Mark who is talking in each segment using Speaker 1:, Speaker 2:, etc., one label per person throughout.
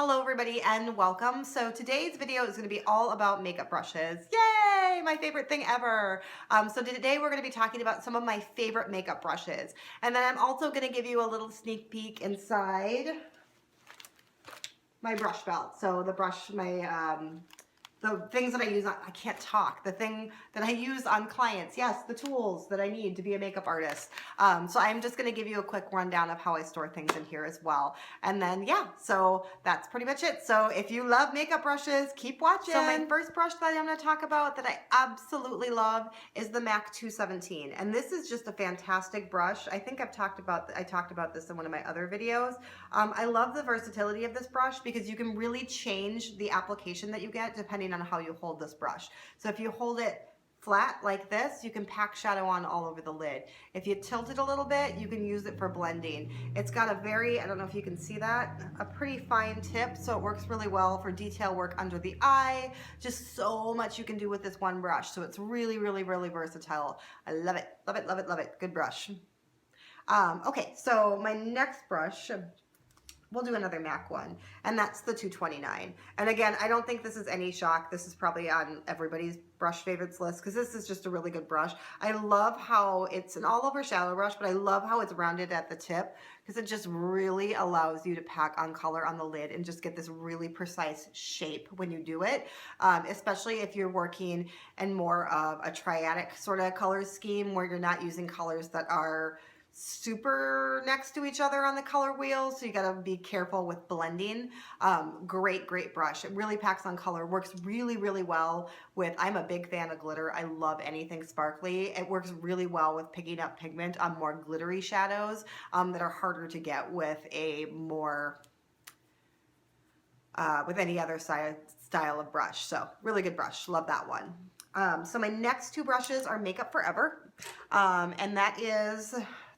Speaker 1: Hello everybody and welcome. So today's video is going to be all about makeup brushes. Yay! My favorite thing ever. So today we're going to be talking about some of my favorite makeup brushes. And then I'm also going to give you a little sneak peek inside my brush belt. So the things that I use on, I can't talk, the thing that I use on clients, yes, the tools that I need to be a makeup artist. So I'm just gonna give you a quick rundown of how I store things in here as well. And then, yeah, so that's pretty much it. So if you love makeup brushes, keep watching. So my first brush that I'm gonna talk about that I absolutely love is the MAC 217. And this is just a fantastic brush. I think I talked about this in one of my other videos. I love the versatility of this brush because you can really change the application that you get depending on how you hold this brush. So if you hold it flat like this, you can pack shadow on all over the lid. If you tilt it a little bit, you can use it for blending. It's got a very, I don't know if you can see that, a pretty fine tip, so it works really well for detail work under the eye. Just so much you can do with this one brush. So it's really, really, really versatile. I love it, love it, love it, love it. Good brush. Okay, so my next brush, we'll do another MAC one, and that's the 229. And again, I don't think this is any shock. This is probably on everybody's brush favorites list because this is just a really good brush. I love how it's an all over shadow brush, but I love how it's rounded at the tip because it just really allows you to pack on color on the lid and just get this really precise shape when you do it, especially if you're working in more of a triadic sort of color scheme where you're not using colors that are super next to each other on the color wheel, so you got to be careful with blending. Great brush. It really packs on color, works really, really well with, I'm a big fan of glitter. I love anything sparkly. It works really well with picking up pigment on more glittery shadows that are harder to get with a more with any other style of brush. So really good brush, love that one. So my next two brushes are Makeup Forever, and that is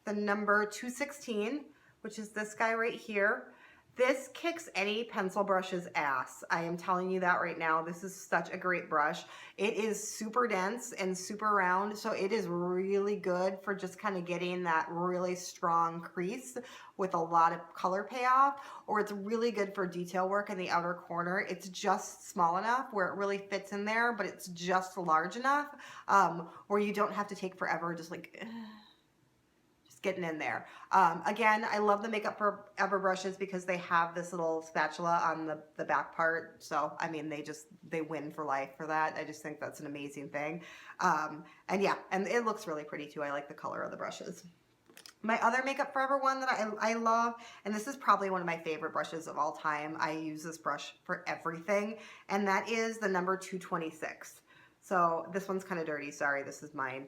Speaker 1: the number 216, which is this guy right here. This kicks any pencil brush's ass. I am telling you that right now. This is such a great brush. It is super dense and super round, so it is really good for just kind of getting that really strong crease with a lot of color payoff, or it's really good for detail work in the outer corner. It's just small enough where it really fits in there, but it's just large enough where you don't have to take forever just like getting in there. Again, I love the Makeup Forever brushes because they have this little spatula on the back part. So, I mean, they win for life for that. I just think that's an amazing thing. And yeah, and it looks really pretty too. I like the color of the brushes. My other Makeup Forever one that I love, and this is probably one of my favorite brushes of all time. I use this brush for everything, and that is the number 226. So this one's kind of dirty. Sorry, this is mine.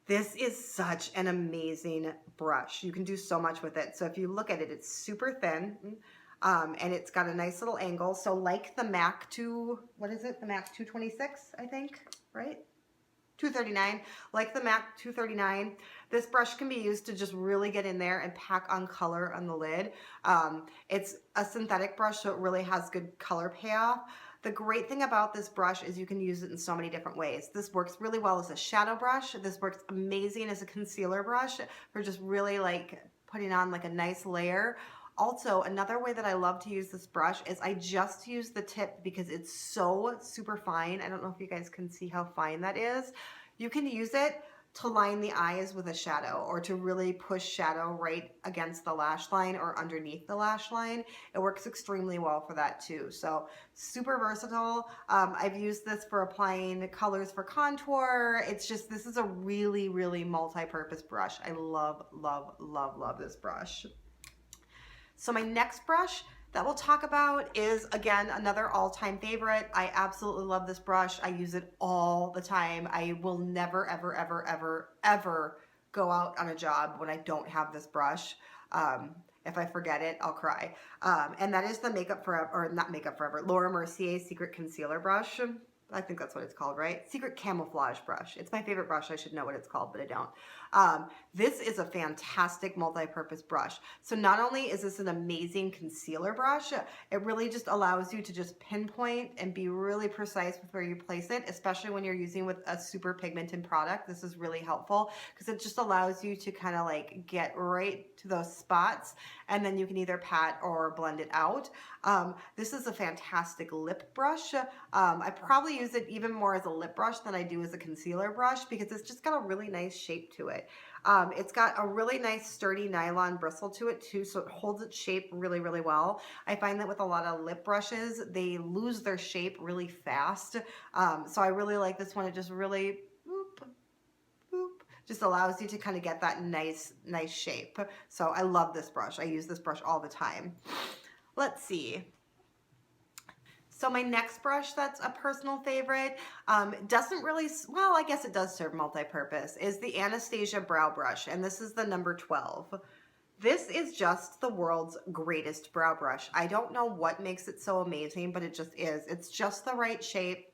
Speaker 1: This is such an amazing brush. You can do so much with it. So if you look at it, it's super thin, and it's got a nice little angle. So like the MAC what is it? The MAC 226, I think, right? 239, like the MAC 239, this brush can be used to just really get in there and pack on color on the lid. It's a synthetic brush, so it really has good color payoff. The great thing about this brush is you can use it in so many different ways. This works really well as a shadow brush. This works amazing as a concealer brush for just really like putting on like a nice layer. Also, another way that I love to use this brush is I just use the tip because it's so super fine. I don't know if you guys can see how fine that is. You can use it to line the eyes with a shadow or to really push shadow right against the lash line or underneath the lash line. It works extremely well for that too. So super versatile. I've used this for applying colors for contour. It's just, this is a really, really multi-purpose brush. I love, love, love, love this brush. So my next brush that we'll talk about is, again, another all-time favorite. I absolutely love this brush. I use it all the time. I will never, ever, ever, ever, ever go out on a job when I don't have this brush. If I forget it, I'll cry. And that is the Makeup Forever, or not Makeup Forever, Laura Mercier Secret Concealer Brush. I think that's what it's called, right? Secret Camouflage Brush. It's my favorite brush. I should know what it's called, but I don't. This is a fantastic multi-purpose brush. So not only is this an amazing concealer brush, it really just allows you to just pinpoint and be really precise with where you place it, especially when you're using with a super pigmented product. This is really helpful because it just allows you to kind of like get right to those spots and then you can either pat or blend it out. This is a fantastic lip brush. I probably use it even more as a lip brush than I do as a concealer brush because it's just got a really nice shape to it. It's got a really nice sturdy nylon bristle to it too, so it holds its shape really, really well. I find that with a lot of lip brushes, they lose their shape really fast. So I really like this one. It just really boop, boop, just allows you to kind of get that nice shape. So I love this brush. I use this brush all the time. Let's see. So my next brush that's a personal favorite, doesn't really, well, I guess it does serve multi-purpose, is the Anastasia brow brush, and this is the number 12. This is just the world's greatest brow brush. I don't know what makes it so amazing, but it just is. It's just the right shape.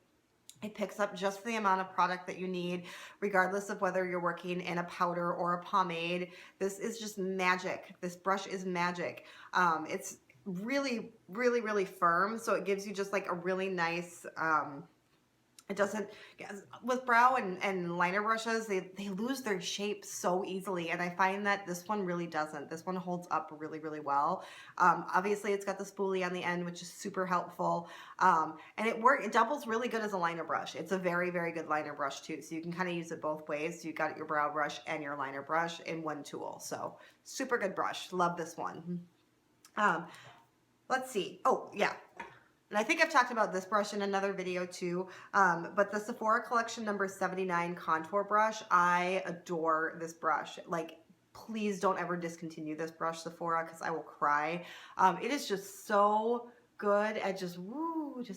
Speaker 1: It picks up just the amount of product that you need, regardless of whether you're working in a powder or a pomade. This is just magic. This brush is magic. It's really, really, really firm, so it gives you just like a really nice, it doesn't, with brow and liner brushes, they lose their shape so easily, and I find that this one really doesn't. This one holds up really, really well. Obviously, it's got the spoolie on the end, which is super helpful, and it doubles really good as a liner brush. It's a very, very good liner brush too, so you can kind of use it both ways. So you got your brow brush and your liner brush in one tool, so super good brush. Love this one. Let's see. Oh, yeah. And I think I've talked about this brush in another video too, but the Sephora collection number 79 contour brush, I adore this brush. Like, please don't ever discontinue this brush, Sephora, because I will cry. It is just so good at just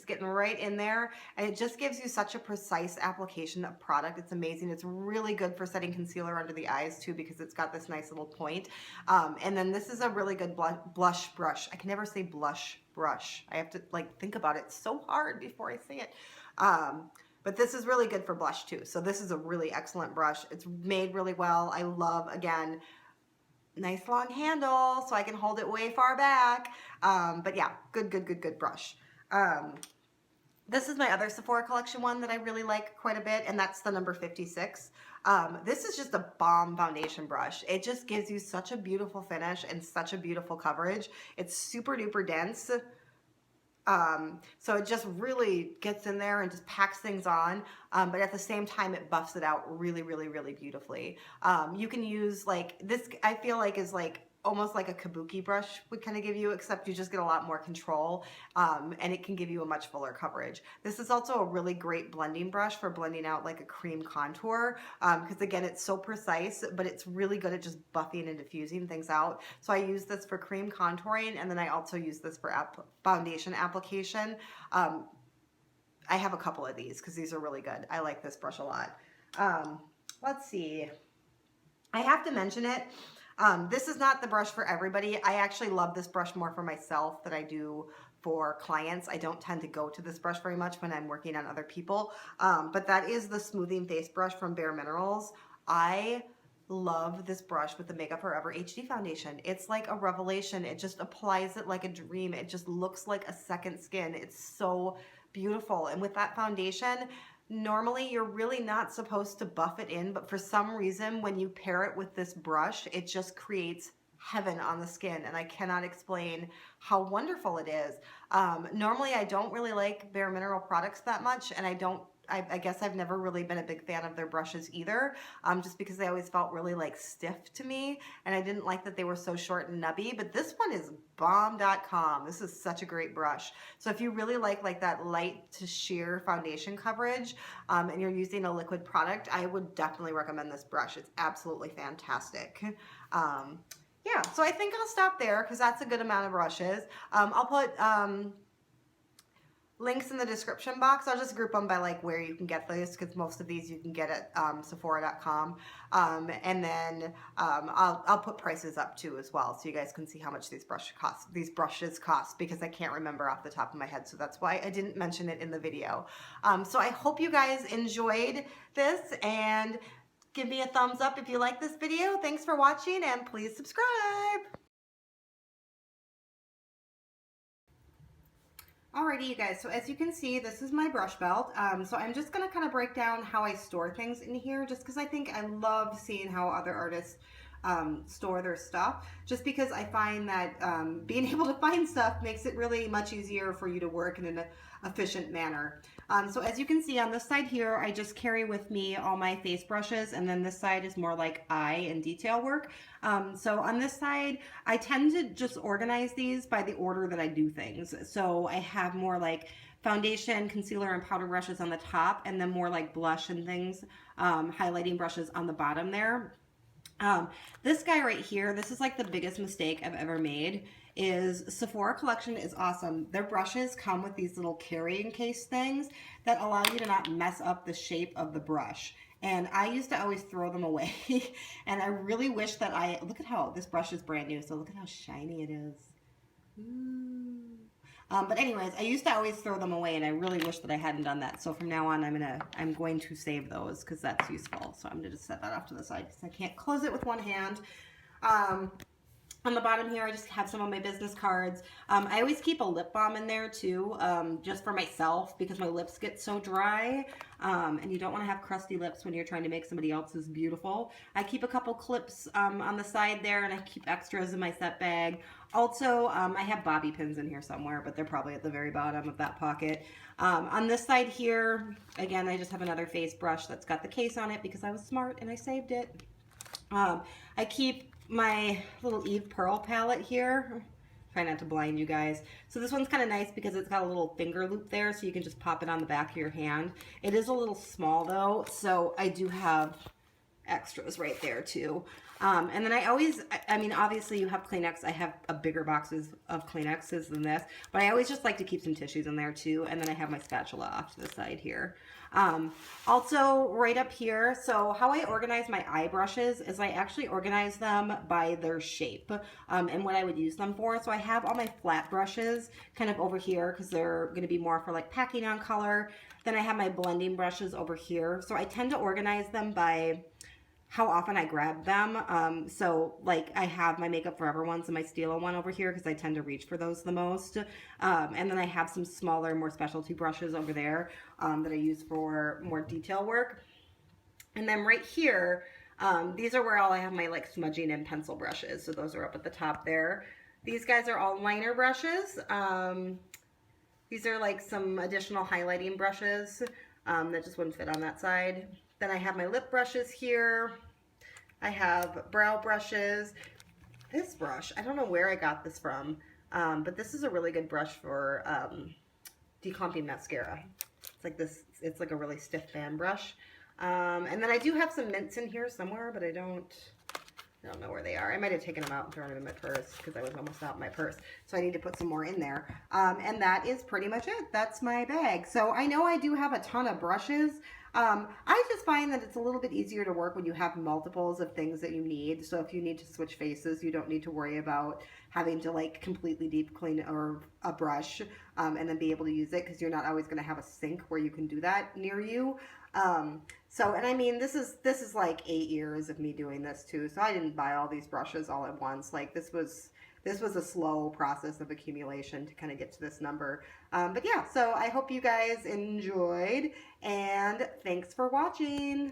Speaker 1: getting right in there, and it just gives you such a precise application of product. It's amazing. It's really good for setting concealer under the eyes too, because it's got this nice little point. And then this is a really good blush brush. I can never say blush brush. I have to like think about it so hard before I say it. But this is really good for blush too. So this is a really excellent brush. It's made really well. I love, again, nice long handle so I can hold it way far back. But yeah, good brush. This is my other Sephora collection one that I really like quite a bit, and that's the number 56. This is just a bomb foundation brush. It just gives you such a beautiful finish and such a beautiful coverage. It's super duper dense. So it just really gets in there and just packs things on, but at the same time it buffs it out really, really, really beautifully. You can use like this, I feel like is like almost like a kabuki brush would kind of give you, except you just get a lot more control, and it can give you a much fuller coverage. This is also a really great blending brush for blending out like a cream contour, because again, it's so precise, but it's really good at just buffing and diffusing things out. So I use this for cream contouring, and then I also use this for foundation application. I have a couple of these because these are really good. I like this brush a lot. Let's see. I have to mention it. This is not the brush for everybody. I actually love this brush more for myself than I do for clients. I don't tend to go to this brush very much when I'm working on other people, but that is the Smoothing Face Brush from Bare Minerals. I love this brush with the Makeup Forever HD foundation. It's like a revelation. It just applies it like a dream. It just looks like a second skin. It's so beautiful. And with that foundation, normally you're really not supposed to buff it in, but for some reason when you pair it with this brush, it just creates heaven on the skin, and I cannot explain how wonderful it is. Normally I don't really like Bare Mineral products that much, and I guess I've never really been a big fan of their brushes either, just because they always felt really like stiff to me, and I didn't like that they were so short and nubby. But this one is bomb.com. This is such a great brush. So if you really like that light to sheer foundation coverage, and you're using a liquid product, I would definitely recommend this brush. It's absolutely fantastic. Yeah, so I think I'll stop there because that's a good amount of brushes. I'll put links in the description box. I'll just group them by like where you can get these, because most of these you can get at Sephora.com. And then I'll put prices up too as well, so you guys can see how much these brushes cost, because I can't remember off the top of my head, so that's why I didn't mention it in the video. So I hope you guys enjoyed this, and give me a thumbs up if you like this video. Thanks for watching, and please subscribe. Alrighty, you guys, so as you can see, this is my brush belt. So I'm just gonna kind of break down how I store things in here, just because I think I love seeing how other artists store their stuff, just because I find that being able to find stuff makes it really much easier for you to work in an efficient manner. So as you can see on this side here, I just carry with me all my face brushes, and then this side is more like eye and detail work. So on this side, I tend to just organize these by the order that I do things. So I have more like foundation, concealer, and powder brushes on the top, and then more like blush and things, highlighting brushes on the bottom there. This guy right here, this is like the biggest mistake I've ever made, is Sephora collection is awesome. Their brushes come with these little carrying case things that allow you to not mess up the shape of the brush. And I used to always throw them away. And I really wish that look at how, this brush is brand new, so look at how shiny it is. Ooh. But anyways, I used to always throw them away, and I really wish that I hadn't done that. So from now on, I'm going to save those because that's useful. So I'm gonna just set that off to the side because I can't close it with one hand. On the bottom here, I just have some of my business cards. I always keep a lip balm in there too, just for myself because my lips get so dry. And you don't want to have crusty lips when you're trying to make somebody else's beautiful. I keep a couple clips on the side there, and I keep extras in my set bag. Also, I have bobby pins in here somewhere, but they're probably at the very bottom of that pocket. On this side here, again, I just have another face brush that's got the case on it because I was smart and I saved it. I keep my little Eve Pearl palette here. Try not to blind you guys. So this one's kind of nice because it's got a little finger loop there, so you can just pop it on the back of your hand. It is a little small though, so I do have extras right there too. And then I mean, obviously you have Kleenex. I have a bigger boxes of Kleenexes than this, but I always just like to keep some tissues in there too. And then I have my spatula off to the side here. Also right up here, so how I organize my eye brushes is I actually organize them by their shape and what I would use them for. So I have all my flat brushes kind of over here because they're going to be more for like packing on color. Then I have my blending brushes over here. So I tend to organize them by how often I grab them. So like I have my Makeup Forever ones and my Stila one over here because I tend to reach for those the most. And then I have some smaller, more specialty brushes over there that I use for more detail work. And then right here, these are where I have my like smudging and pencil brushes. So those are up at the top there. These guys are all liner brushes. These are like some additional highlighting brushes that just wouldn't fit on that side. Then I have my lip brushes here. I have brow brushes. This brush, I don't know where I got this from, but this is a really good brush for declumping mascara. It's like this, it's like a really stiff fan brush. And then I do have some mints in here somewhere, but I don't know where they are. I might have taken them out and thrown them in my purse because I was almost out in my purse. So I need to put some more in there. And that is pretty much it. That's my bag. So I know I do have a ton of brushes. I just find that it's a little bit easier to work when you have multiples of things that you need. So if you need to switch faces, you don't need to worry about having to like completely deep clean or a brush and then be able to use it because you're not always going to have a sink where you can do that near you. And I mean, this is like 8 years of me doing this too. So I didn't buy all these brushes all at once. Like this was a slow process of accumulation to kind of get to this number. But yeah, so I hope you guys enjoyed and thanks for watching.